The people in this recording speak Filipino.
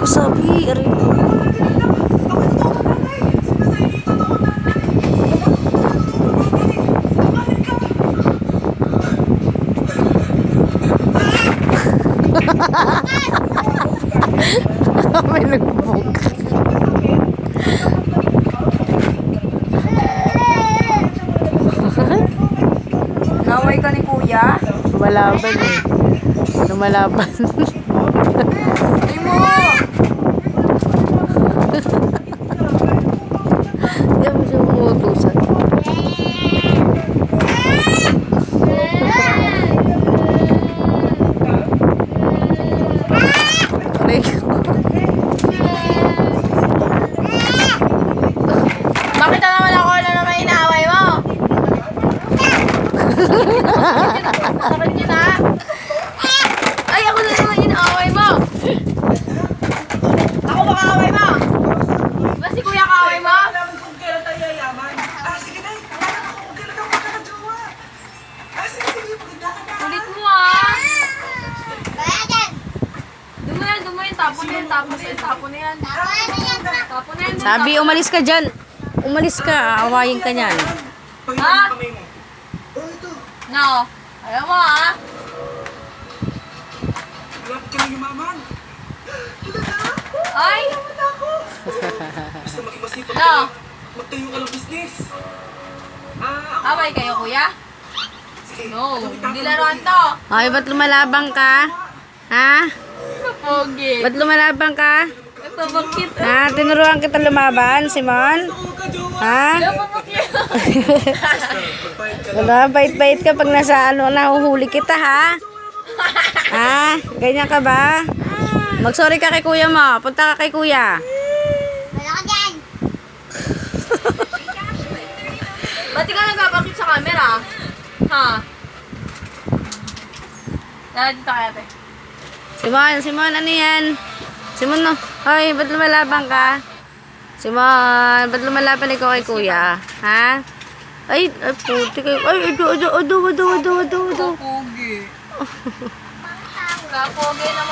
Sabi, aray ko. May nagbuk. Naway ka ni kuya? Lumalaban eh. Lumalaban. Ay mo! Yan mo siya umutusan. Aray ko. Bakit na naman ako na naman inaaway mo? Sakit yun ha? Ay, ako na naman inaaway mo! Ako ba kaaway mo? Ba si kuya kaaway mo? Kung kailan tayo yayaman. Sige na. Wala na kung kailan tayo magkakajowa. Sige, maganda ka na. Ulit mo ah! Doon mo yan, tapon na yan, tapon na yan, tapon na yan. Tapon na yan. Sabi, umalis ka dyan. Umalis ka, aawayin ka niyan. Ha? Kamay mo. Oh, ito. No. Ayaw mo ah. Grabe ka lang yumaman. Ay! Basta maging masipag No. ka lang. Magtayo ka ng business. Away kayo kuya? Sige. No, hindi laruan to. Ay, ba't lumalabang ka? Ha? Pogi. Ba't lumalabang ka? Ito bakit? Ha? Tinuruan kita lumaban, Simon? Ha? Wala, bait-bait ka pag nasa ano, nahuhuli kita, ha? Ha? Ganyan ka ba? Mag-sorry ka kay kuya mo. Punta ka kay kuya. Ba't di ka nagpapakit sa camera? Ha? Tara dito kaya te. Simon, ano yan? Simon, no? Hoy, ba't lumalabang ka? Simon, ba't lumalaban ikaw kay kuya? Ha? Ay, puti kayo. Ay, ado. Pogi. Pogi naman.